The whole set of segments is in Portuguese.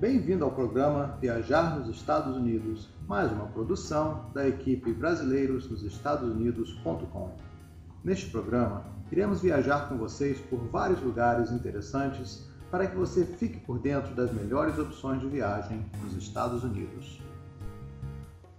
Bem-vindo ao programa Viajar nos Estados Unidos, mais uma produção da equipe brasileirosnosestadosunidos.com. Neste programa, iremos viajar com vocês por vários lugares interessantes para que você fique por dentro das melhores opções de viagem nos Estados Unidos.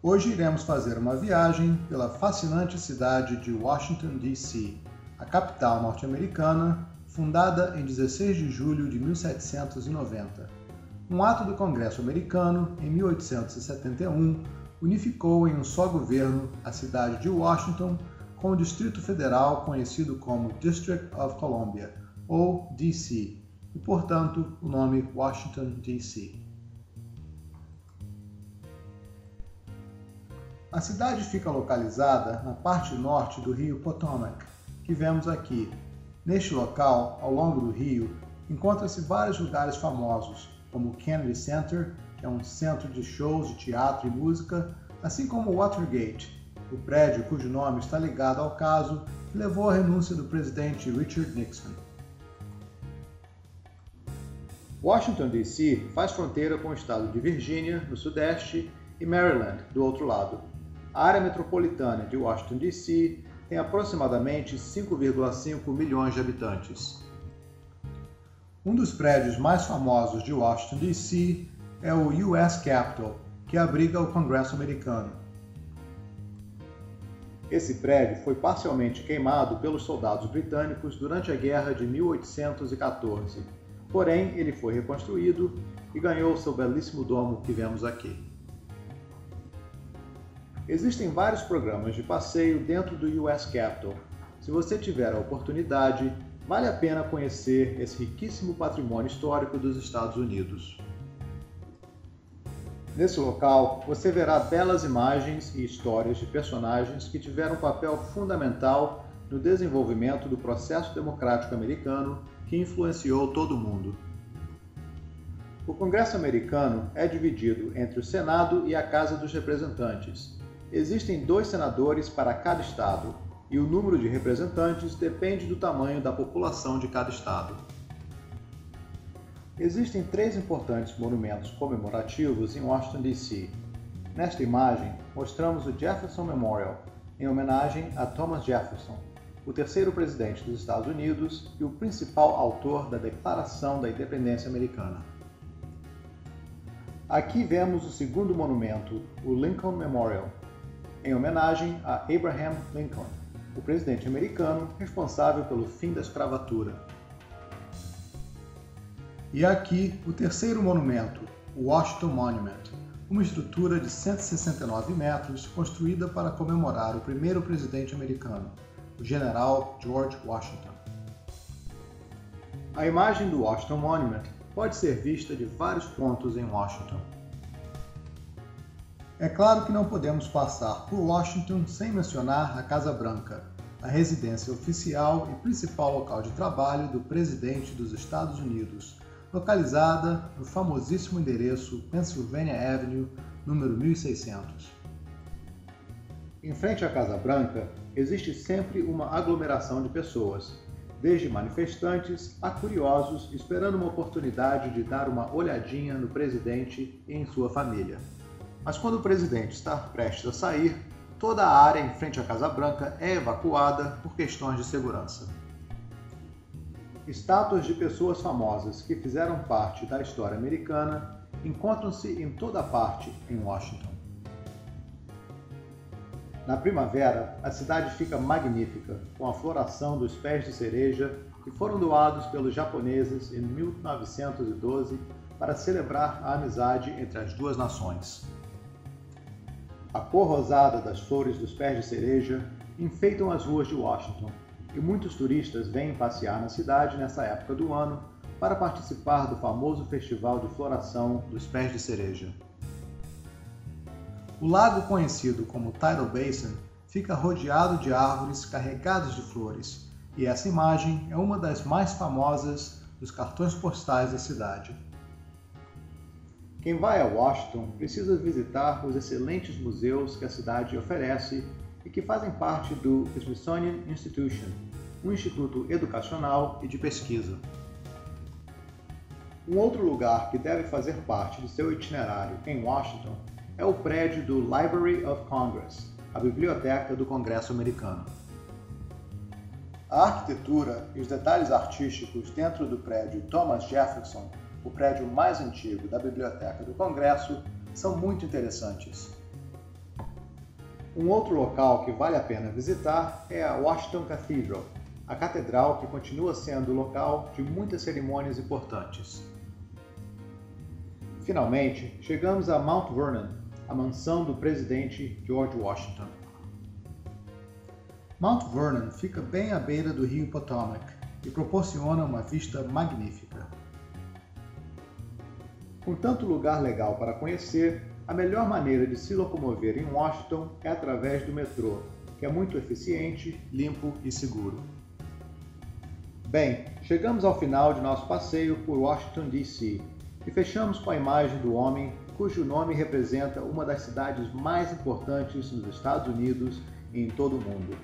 Hoje iremos fazer uma viagem pela fascinante cidade de Washington, D.C., a capital norte-americana, fundada em 16 de julho de 1790. Um ato do Congresso americano, em 1871, unificou em um só governo a cidade de Washington com o Distrito Federal conhecido como District of Columbia, ou D.C., e, portanto, o nome Washington, D.C. A cidade fica localizada na parte norte do rio Potomac, que vemos aqui. Neste local, ao longo do rio, encontram-se vários lugares famosos, como o Kennedy Center, que é um centro de shows de teatro e música, assim como o Watergate, o prédio cujo nome está ligado ao caso que levou à renúncia do presidente Richard Nixon. Washington, D.C. faz fronteira com o estado de Virgínia, no sudeste, e Maryland, do outro lado. A área metropolitana de Washington, D.C. tem aproximadamente 5,5 milhões de habitantes. Um dos prédios mais famosos de Washington, D.C. é o U.S. Capitol, que abriga o Congresso americano. Esse prédio foi parcialmente queimado pelos soldados britânicos durante a Guerra de 1814, porém ele foi reconstruído e ganhou seu belíssimo domo que vemos aqui. Existem vários programas de passeio dentro do U.S. Capitol. Se você tiver a oportunidade, vale a pena conhecer esse riquíssimo patrimônio histórico dos Estados Unidos. Nesse local, você verá belas imagens e histórias de personagens que tiveram um papel fundamental no desenvolvimento do processo democrático americano que influenciou todo o mundo. O Congresso americano é dividido entre o Senado e a Casa dos Representantes. Existem 2 senadores para cada estado, e o número de representantes depende do tamanho da população de cada estado. Existem 3 importantes monumentos comemorativos em Washington, D.C. Nesta imagem, mostramos o Jefferson Memorial, em homenagem a Thomas Jefferson, o terceiro presidente dos Estados Unidos e o principal autor da Declaração da Independência Americana. Aqui vemos o segundo monumento, o Lincoln Memorial, em homenagem a Abraham Lincoln, o presidente americano responsável pelo fim da escravatura. E aqui o terceiro monumento, o Washington Monument, uma estrutura de 169 metros construída para comemorar o primeiro presidente americano, o general George Washington. A imagem do Washington Monument pode ser vista de vários pontos em Washington. É claro que não podemos passar por Washington sem mencionar a Casa Branca, a residência oficial e principal local de trabalho do presidente dos Estados Unidos, localizada no famosíssimo endereço Pennsylvania Avenue, número 1600. Em frente à Casa Branca, existe sempre uma aglomeração de pessoas, desde manifestantes a curiosos esperando uma oportunidade de dar uma olhadinha no presidente e em sua família. Mas quando o presidente está prestes a sair, toda a área em frente à Casa Branca é evacuada por questões de segurança. Estátuas de pessoas famosas que fizeram parte da história americana encontram-se em toda parte em Washington. Na primavera, a cidade fica magnífica, com a floração dos pés de cereja que foram doados pelos japoneses em 1912 para celebrar a amizade entre as duas nações. A cor rosada das flores dos pés de cereja enfeitam as ruas de Washington, e muitos turistas vêm passear na cidade nessa época do ano para participar do famoso festival de floração dos pés de cereja. O lago conhecido como Tidal Basin fica rodeado de árvores carregadas de flores, e essa imagem é uma das mais famosas dos cartões postais da cidade. Quem vai a Washington precisa visitar os excelentes museus que a cidade oferece e que fazem parte do Smithsonian Institution, um instituto educacional e de pesquisa. Um outro lugar que deve fazer parte do seu itinerário em Washington é o prédio do Library of Congress, a Biblioteca do Congresso Americano. A arquitetura e os detalhes artísticos dentro do prédio Thomas Jefferson, o prédio mais antigo da Biblioteca do Congresso, são muito interessantes. Um outro local que vale a pena visitar é a Washington Cathedral, a catedral que continua sendo local de muitas cerimônias importantes. Finalmente, chegamos a Mount Vernon, a mansão do presidente George Washington. Mount Vernon fica bem à beira do rio Potomac e proporciona uma vista magnífica. Com tanto lugar legal para conhecer, a melhor maneira de se locomover em Washington é através do metrô, que é muito eficiente, limpo e seguro. Bem, chegamos ao final de nosso passeio por Washington, D.C. e fechamos com a imagem do homem cujo nome representa uma das cidades mais importantes nos Estados Unidos e em todo o mundo.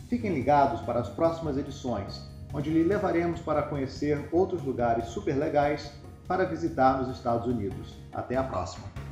Fiquem ligados para as próximas edições, onde lhe levaremos para conhecer outros lugares super legais para visitar nos Estados Unidos. Até a próxima!